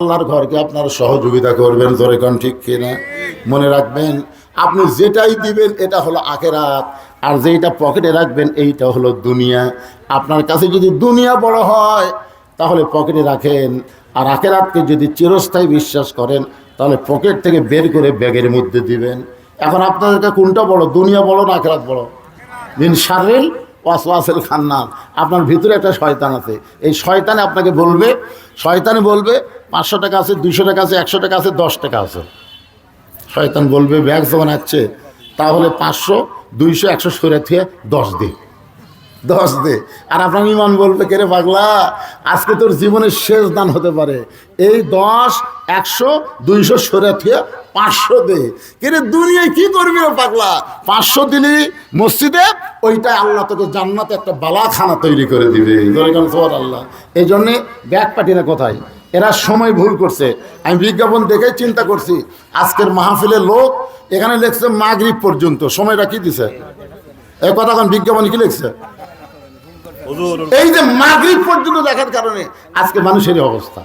আল্লাহর ঘরকে আপনারা সহযোগিতা করবেন, ধরে কোন ঠিক কিনা? মনে রাখবেন, আপনি যেটাই দিবেন এটা হলো আখেরাত, আর যেটা পকেটে রাখবেন এইটা হলো দুনিয়া। আপনার কাছে যদি দুনিয়া বড় হয় তাহলে পকেটে রাখেন, আর আখেরাতকে যদি চিরস্থায়ী বিশ্বাস করেন তাহলে পকেট থেকে বের করে ব্যাগের মধ্যে দিবেন। এখন আপনাদেরকে কোনটা বড়, দুনিয়া বড় না আখেরাত বড়? মিন শাররিল ওয়াসওয়াসিল খান্নাস। আপনার ভিতরে একটা শয়তান আছে, এই শয়তানে আপনাকে বলবে, শয়তানে বলবে 500 টাকা আছে, 200 টাকা আছে, 100 টাকা আছে, 10 টাকা আছে। শয়তান বলবে ব্যাগ যখন আছে তাহলে 500 200 100 সরে থেকে 10 দে, 10 দে। আর আপনার ইমান বলবে, কে রে পাগলা, আজকে তোর জীবনের শেষ দান হতে পারে, এই 10 100 200 সরে থেকে 500 দে। কে রে দুনিয়ায় কি করবি রে পাগলা? 500 দিলি মসজিদে, ওইটাই আল্লাহ তোকে জান্নাতে একটা বালাখানা তৈরি করে দিবে। আল্লাহ এই জন্যে ব্যাগ পাঠিয়ে কোথায়, এরা সময় ভুল করছে। আমি বিজ্ঞাপন দেখেই চিন্তা করছি, আজকের মাহফিলের লোক এখানে লিখছে মাগরিব পর্যন্ত, সময়টা কি দিছে? এই কথা কোন বিজ্ঞাপন কি লিখছে? এই যে মাগরিব পর্যন্ত দেখার কারণে আজকে মানুষের অবস্থা।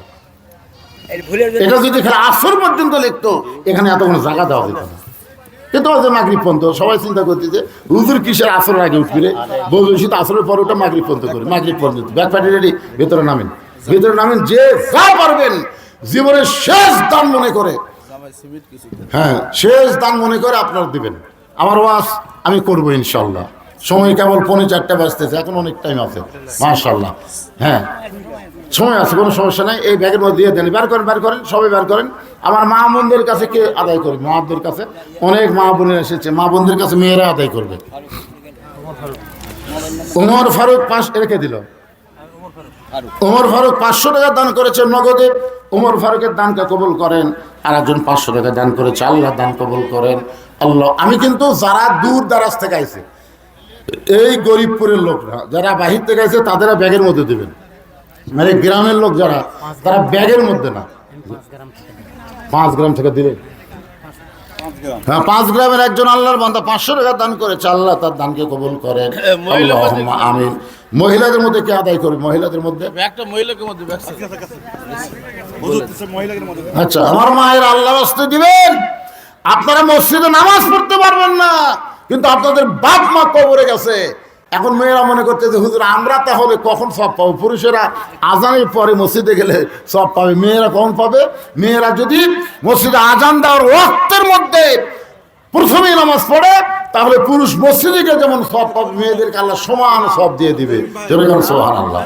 এটা যদি খেলা আসর পর্যন্ত লিখতো, এখানে এত কোনো জায়গা দেওয়া যেত না। কিন্তু আজ মাগরিব পর্যন্ত সবাই চিন্তা করতে যে হুজুর কিসের আসরের আগে উঠবি রে, বলছি তো আসরের পর ওটা মাগরিব পর্যন্ত করে, মাগরিব পর্যন্ত। ব্যাগ পার্টি রেডি, ভেতরে নামেন, ভেতরে নামেন। যে যা পারবেন জীবনের শেষ দান মনে করে, হ্যাঁ শেষ দান মনে করে আপনারা দিবেন। আমার ওয়াজ আমি করবো ইনশাল্লাহ। সময় কেবল 3:45 বাজতেছে, এখন অনেক টাইম আছে মাশাআল্লাহ। হ্যাঁ সময় আছে, কোনো সমস্যা নাই। এই ব্যাগের মধ্যে দিয়ে দেন, বের করেন, বের করেন, সবাই বের করেন। আমার মা বোনদের কাছে কে আদায় করবে? মা বোনদের কাছে অনেক মা বোনের এসেছে, মা বোনদের কাছে মেয়েরা আদায় করবে। ওমর ফারুক 5 রেখে দিল। ওমর ফারুক 500 টাকা দান করেছে নগদে। ওমর ফারুকের দানকে কবুল করেন। আর একজন 500 টাকা দান করেছে, আল্লাহ দান কবুল করেন আল্লাহ। আমি কিন্তু যারা দূর দারাজ থেকে আইছে, এই গরিবপুরের লোকরা যারা বাহির থেকে আছে তাদের ব্যাগের মধ্যে দেবেন। মানে গ্রামের লোক যারা, তারা ব্যাগের মধ্যে না, 5 গ্রাম থেকে দিলে। হ্যাঁ 5 গ্রামের একজন আল্লাহর বান্দা 500 টাকা দান করেছে, আল্লাহ তার দানকে কবুল করেন আল্লাহুম্মা আমিন। মহিলাদের মধ্যে কে আদায় করবে? মহিলাদের মধ্যে আচ্ছা, আমার মায়ের আল্লাহ রাস্তে দিবেন। আপনারা মসজিদে নামাজ পড়তে পারবেন না, কিন্তু আপনাদের বাপ মা কবরে গেছে। এখন মেয়েরা মনে করতে যে হুজুর আমরা তাহলে কখন সব পাবো? পুরুষেরা আজানের পরে মসজিদে গেলে সব পাবে, মেয়েরা কখন পাবে? মেয়েরা যদি মসজিদে আজান দেওয়ার ওয়াক্তের মধ্যে প্রথমেই নামাজ পড়ে তাহলে পুরুষ মসজিদে গিয়ে যেমন সব পাবে, মেয়েদেরকে আল্লাহ সমান সব দিয়ে দিবে। সুবহানাল্লাহ।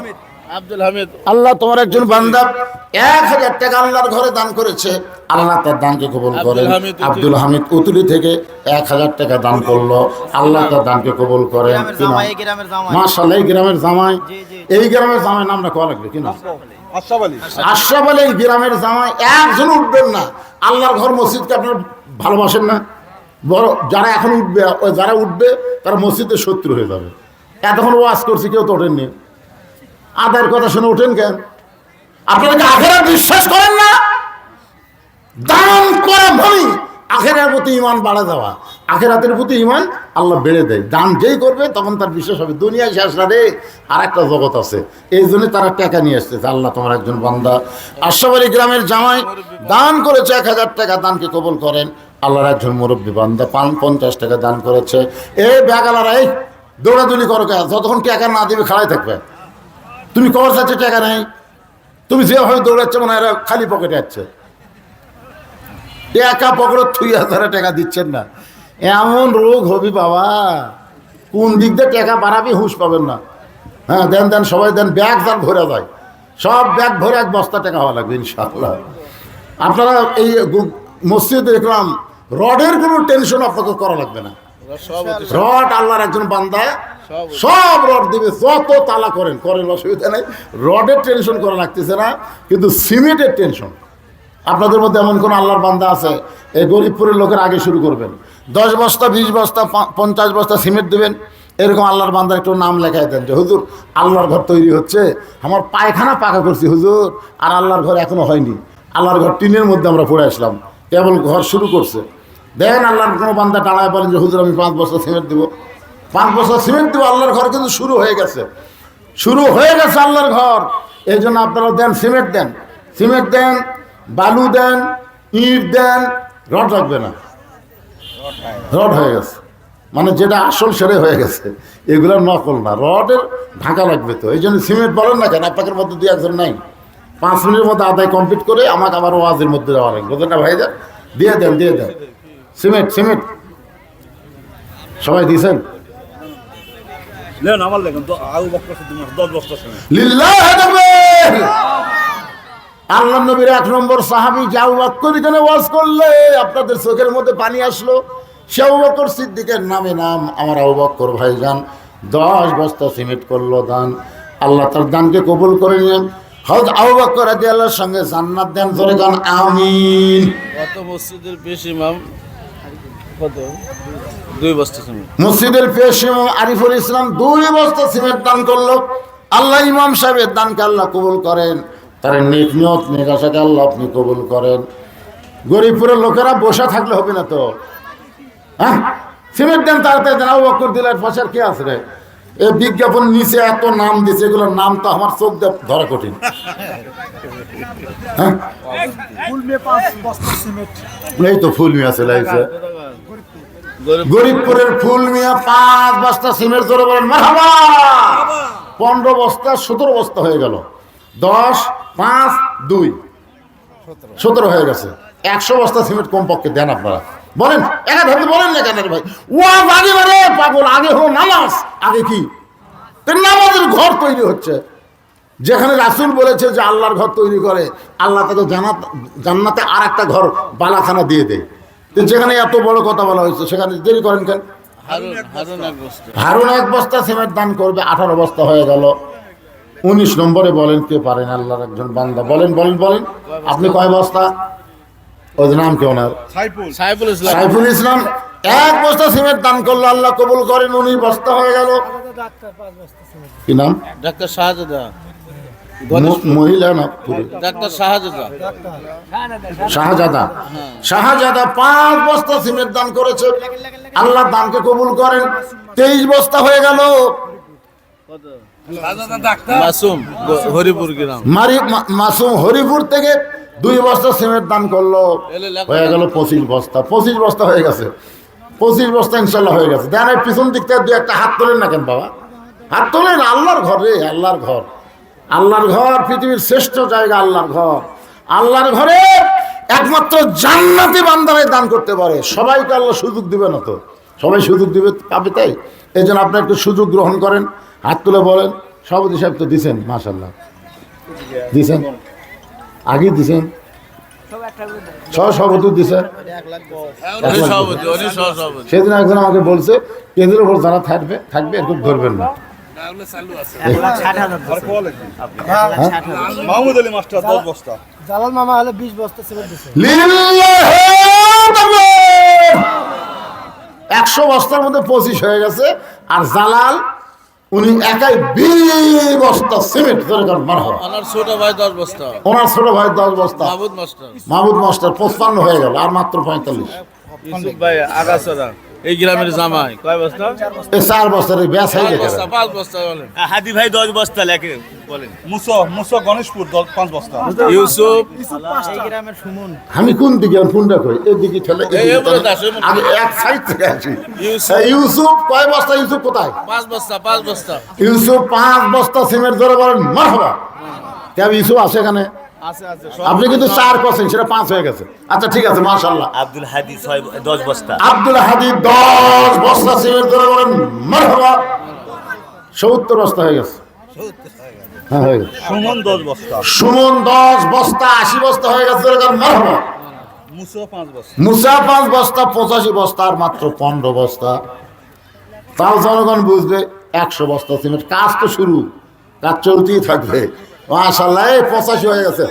আব্দুল হামিদ, আল্লাহ তোমার একজন বান্দা 1000 টাকা আল্লাহর ঘরে দান করেছে, আল্লাহ তার দানকে কবুল করেন। আব্দুল হামিদ উতুলি থেকে 1000 টাকা দান করলো, আল্লাহ তার দানকে কবুল করেন। মাশাআল্লাহ, এই গ্রামের জামাই, এই গ্রামের জামাই নামটা কোয়া লাগবে কিনা? আশরাফ আলী। এই গ্রামের জামাই একজন উঠবেন না। আল্লাহর ঘর মসজিদকে আপনার ভালোবাসেন না? বড় যারা এখন উঠবে, ওই যারা উঠবে তারা মসজিদের শত্রু হয়ে যাবে। এতক্ষণ ওয়াজ করছি, কেউ তো ওঠেননি। আদার কথা শুনে ওঠেন কেন? আপনারা কি আখেরাত বিশ্বাস করেন না? দান করা মানে আখেরাতের প্রতি ঈমান বাড়া দেওয়া। আখেরাতের প্রতি ঈমান আল্লাহ বেড়ে দেয়। দান যেই করবে তখন তার বিশ্বাস হবে দুনিয়ায় শেষ না রে, আর একটা জগৎ আছে। এই জন্য তারা টাকা নিয়ে আসতেছে। আল্লাহ তোমার একজন বান্দা আশরাফ আলী গ্রামের জামাই দান করেছে 1000 টাকা, দানকে কবুল করেন। আল্লাহর একজন মুরব্বী বান্দা 50 টাকা দান করেছে। এই ব্যাগালারা এই দৌড়াদৌড়ি করো কে? যতক্ষণ টাকা না দিবে খাড়াই থাকবে। তুমি কবর চাচ্ছে টাকা নেই, তুমি যেভাবে দৌড়াচ্ছে মনে হয় খালি পকেটে যাচ্ছে। টাকা পকেটে থুই হাজারে টাকা দিচ্ছেন না, এমন রোগ হবি বাবা। কোন দিক দিয়ে টাকা বাড়াবি হুঁশ পাবেন না। হ্যাঁ দেন দেন, সবাই দেন, ব্যাগ যান ভরে যায়, সব ব্যাগ ভরে 1 বস্তা টাকা হওয়া লাগবে ইনশাআল্লাহ। আপনারা এই মসজিদে দেখলাম রডের কোনো টেনশন আপনাকে করা লাগবে না। রড আল্লাহর একজন বান্দা সব রড দিবে, যত তালা করেন করেন, অসুবিধা নেই। রডের টেনশন করা লাগতেছে না, কিন্তু সিমেন্টের টেনশন। আপনাদের মধ্যে এমন কোন আল্লাহর বান্দা আছে, এই গরিবপুরের লোকের আগে শুরু করবেন, 10 বস্তা 20 বস্তা 50 বস্তা সিমেন্ট দেবেন। এরকম আল্লাহর বান্দার একটু নাম লেখাই দেন যে হুজুর আল্লাহর ঘর তৈরি হচ্ছে, আমার পায়খানা পাকা করছি হুজুর, আর আল্লাহর ঘর এখনো হয়নি। আল্লাহর ঘর টিনের মধ্যে আমরা পড়ে আসলাম, কেবল ঘর শুরু করছে। দেখেন আল্লাহর কোনো বান্দা টানায় বলেন যে হুজুর আমি 5 বস্তা সিমেন্ট দেবো, 5 বস্তা সিমেন্ট দেবো। আল্লাহর ঘর কিন্তু শুরু হয়ে গেছে, শুরু হয়ে গেছে আল্লাহর ঘর। এই জন্য আপনারা দেন, সিমেন্ট দেন, সিমেন্ট দেন, বালু দেন, ইট দেন, রড লাগবে না, রড হয়ে গেছে। মানে যেটা আসল সেরে হয়ে গেছে, এগুলো নকল না, রডের ঢাকা লাগবে। তো এই জন্য সিমেন্ট বলেন না কেন, আপনাদের মধ্যে দিয়ে একজন নাই, 5 মিনিটের মধ্যে আদায় কমপ্লিট করে আমাকে আবার ওয়াজের মধ্যে দেওয়া লাগবে, বুঝলেন না ভাই? দিয়ে দেন, দিয়ে দেন সিমেন্ট। সিমেন্ট সবাই দিয়েছেন? আল্লাহ নবীর 1 নম্বর সাহাবী আবু বকর এখানে ওয়াজ করলে আপনাদের চোখের মধ্যে পানি আসলো। সে আবু বকর সিদ্দিকের নামে নাম, আমার আবু বকর ভাইজান 10 বস্তা সিমেন্ট করলো দান। আল্লাহ তার দানকে কবুল করে নিলেন। হযরত আবু বকর রাদিয়াল্লাহু সঙ্গে জান্নাত দেন, জোরে গান আমিন। কত মসজিদের পেশ ইমাম কত 2 বস্তা সিমেন্ট, মসজিদের পেশ ইমাম আরিফুল ইসলাম 2 বস্তা সিমেন্ট দান করলো। আল্লাহ ইমাম সাহেবের দানকে আল্লাহ কবুল করেন, তার নেক নিয়ত নেক আশাকে আল্লাহ আপনি কবুল করেন। গরিবপুরের লোকেরা বসে থাকলে হবে না তো, হ্যাঁ? সিমেন্ট দেন তাড়াতাড়ি দেন। আবু বকর দিলের পাশের কে আছে রে? এই বিজ্ঞাপন নিচে এত নাম দিছে, এগুলোর নাম তো আমার চোখ দিয়ে ধরা কঠিন। হ্যাঁ, এই তো ফুল মিয়া চলে আসছে, গরিবপুরের ফুল মিয়া 5 বস্তা সিমেন্ট জোরে বলেন মারহাবা। 15 বস্তা 17 বস্তা হয়ে গেল। 10 5 2 17 হয়ে গেছে। 100 বস্তা সিমেন্ট কমপক্ষে দেন আপনারা। বলেন একা ধরতে বলেন না কেন ভাই? ওয়াজ আগে বারে পাগল, আগে হলো নামাজ। আগে কি? নামাজের ঘর তৈরি হচ্ছে, যেখানে রাসূল বলেছে যে আল্লাহর ঘর তৈরি করে আল্লাহ তাকে জান্নাতে আর একটা ঘর বালাখানা দিয়ে দেয়। তো যেখানে এত বড় কথা বলা হয়েছে সেখানে দেরি করেন কেন? হারুন 1 বস্তা সিমেন্ট দান করবে, 18 বস্তা হয়ে গেল। 19 নম্বরে বলেন কে পারেন? আল্লাহর একজন বান্দা। বলেন বলেন বলেন, আপনি কয় বস্তা? ওই নাম কি ওনার? সাইফুল ইসলাম 1 বস্তা সিমেন্ট দান করলো, আল্লাহ কবুল করেন। 19 বস্তা হয়ে গেল। কি নাম? ডাক্তার শাহজাদা, মহিলা না ডাক্তার শাহজাদা, শাহজাদা। শাহজাদা 5 বস্তা সিমেন্ট দান করেছে, আল্লাহ দানকে কবুল করেন। 23 বস্তা হয়ে গেল। মাসুম হরিপুর গ্রাম, মাসুম হরিপুর থেকে 2 বস্তা সিমেন্ট দান করলো, হয়ে গেল 25 বস্তা। 25 বস্তা হয়ে গেছে। 25 বস্তা ইনশাল্লাহ হয়ে গেছে। দেন পিছন দিক থেকে 2-1টা হাত তোলেন না কেন বাবা? হাত তোলেন। আল্লাহর ঘর রে, আল্লাহর ঘর। আল্লাহর ঘর পৃথিবীর শ্রেষ্ঠ জায়গা, আল্লাহর ঘর। আল্লাহর ঘরে একমাত্র জান্নাতি বান্দারাই দান করতে পারে। সবাইকে আল্লাহ সুযোগ দিবে না তো, সবাই সুযোগ দিবে পাবে, তাই এই জন্য আপনি একটু সুযোগ গ্রহণ করেন। হাত তুলে বলেন। সভাপতি সাহেব তো দিছেন, মাশাআল্লাহ দিছেন, আগে দিছেন, সভাপতি দিছেন। সেদিন একজন আমাকে বলছে কেন্দ্রের উপর যারা থাকবে এরকম ধরবেন না। মাহমুদ আলী মাস্টার 10 বস্তা, জালাল মামা হলে 20 বস্তা সিমেন্ট দিছে। 100 বস্তার মধ্যে 25 হয়ে গেছে। আর জালাল উনি একাই 20 বস্তা সিমেন্ট দরকার। মারহাবা। ওনার ছোট ভাই 10 বস্তা, ওনার ছোট ভাই 10 বস্তা। মাহমুদ মাস্টার 55 হয়ে গেল, আর মাত্র 45। ইউসুফ ভাই আগাছড়া এই গ্রামের জামাই কয় বস্তা? 4 বস্তার ব্যাস হয়ে গেছে। 5 বস্তা বলেন। হাদি ভাই 10 বস্তা লেখে বলেন। মুসো গণেশপুর 5 বস্তা। ইউসুফ এই গ্রামের সুমন। আমি কোন দিকে ফোনটা কই? এদিকে ঠেলে আমি এক সাইড থেকে আছি। ইউসুফ কয় বস্তা? ইউসুফ কোথায়? 5 বস্তা, 5 বস্তা। ইউসুফ 5 বস্তা সিমেন্ট ধরে বলেন মারহাবা। কেন ইউসুফ আছে এখানে? আছে আছে। আপনি কিন্তু 4 করছেন, সেটা 5 হয়ে গেছে। আচ্ছা ঠিক আছে, মাশাআল্লাহ। আব্দুল হাদি 10 বস্তা। আব্দুল হাদি 10 বস্তা সিমেন্ট ধরে বলেন মারহাবা। 70 বস্তা হয়ে গেছে। হ্যাঁ হয়ে গেছে। সুমন 10 বস্তা। সুমন 10 বস্তা 80 বস্তা হয়ে গেছে। মারহাবা। মুসো 5 বস্তা। মুসা 5 বস্তা 85 বস্তা, আর মাত্র 15 বস্তা। তাও জনগণ বুঝবে 100 বস্তা সিমেন্ট। কাজ তো শুরু, কাজ চলতেই থাকবে। মাশাআল্লাহ 85 হয়ে গেছে।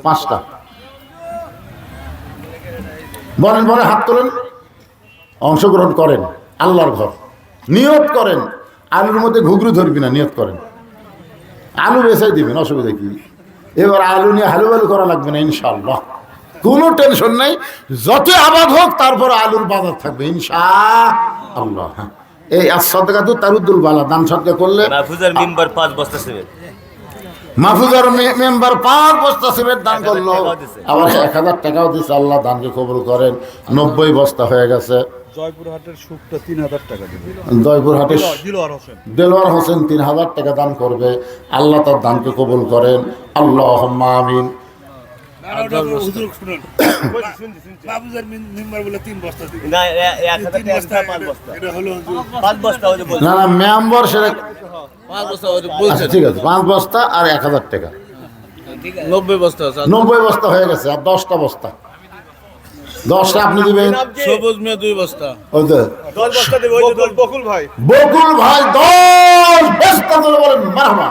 5টা বলেন বলেন, হাত তোলেন, অংশগ্রহণ করেন। আল্লাহর ঘর নিয়ত করেন। আলুর মধ্যে ঘুগরু ধরবি না, নিয়ত করেন। আলু বেচাই দিবেন, অসুবিধা কি? এবার আলু নিয়ে হালু করা লাগবে না ইনশাআল্লাহ, কোনো টেনশন নেই। যত আবাদ হোক তারপর আলুর বাজার থাকবে ইনশাআল্লাহ। এই সাদকাতু তারুদ্দুল বালা, দান সদকা করলে মাহফুজার মিম্বার 5 বস্তা সিমেন্ট। মাহফুজার মেম্বার 5 বস্তা সিমেন্ট দান করলো, আবার 1000 টাকাও দিচ্ছে। আল্লাহ দানকে কবুল করেন। 90 বস্তা হয়ে গেছে। জয়পুরহাটের সুখটা 3000 টাকা দেবে। জয়পুরহাটের দিলওয়ার হোসেন দেলোয়ার হোসেন 3000 টাকা দান করবে। আল্লাহ তার দানকে কবুল করেন। আল্লাহুম্মা আমিন। না 1000 টাকা 5 বস্তা 5 বস্তা হলে বলছি। না না মেম্বার সেটা 5 বস্তা ওই যে আচ্ছা বলছেন ঠিক আছে, 5 বস্তা আর 1000 টাকা, 90 বস্তা আছে। 90 বস্তা হয়ে গেছে। আর 10টা বস্তা, 10টা আপনি দিবেন। সবুজ মিয়া 2 বস্তা। ওই যে 10 বস্তা দেবে ওই যে বকুল ভাই। বকুল ভাই 10 বস্তা ধরে বলেন মারহাবা।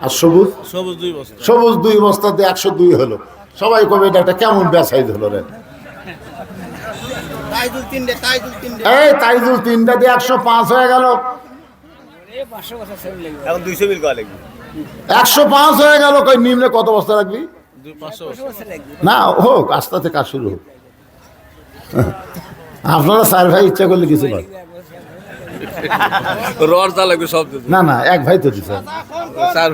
আর সবুজ সবুজ 2 বস্তা। সবুজ 2 বস্তা দিয়ে 102 হলো। সবাই কবে এটা একটা কেমন বেসাইজ হলো রে। এই তাইজুল 3টা দিয়ে 105 হয়ে গেল। এখন 200 মিল করা লাগবে। 105 হয়ে গেল। কই নিম্নে কত বস্তা রাখবি? 500 বস্তা। না হোক, আস্তে আস্তে কাজ শুরু হোক। আপনারা 4 ভাই ইচ্ছা করলে কিছু পান রড দা লাগবে সব দিতে। না না, এক ভাই তো দিচ্ছে। স্যার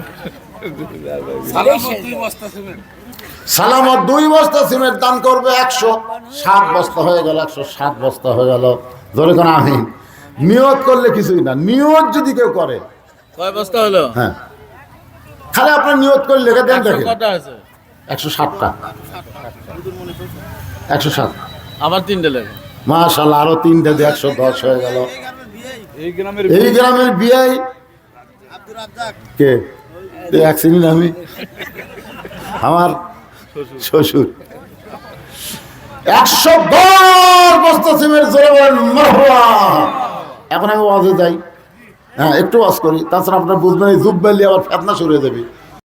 সালামত 2 বস্তা সিমেন্ট দান করবে। 107 বস্তা হয়ে গেল। 107 বস্তা হয়ে গেল। ধরে কোন আমিন। নিয়ত করলে কিছুই না। নিয়ত যদি কেউ করে, কয় বস্তা হলো? হ্যাঁ, খালি আপনার নিয়ত করে লিখে দেন। 100 দেখেন কটা আছে? 107টা, 107। আবার 3 লাগে। মাশাআল্লাহ, আরো 3টা দিয়ে 110 হয়ে গেল। এই গ্রামের এই গ্রামের বিয়াই কে? এক চিনি না আমি, আমার শ্বশুর। 110 বস্তা সিমেন্ট জোরে বলেন মারহাবা। এখন আমি ওয়াজে যাই। হ্যাঁ, একটু ওয়াজ করি, তাছাড়া আপনার বুঝবেন এই জুব্বালি আবার ফেতনা শুরু হয়ে যাবে।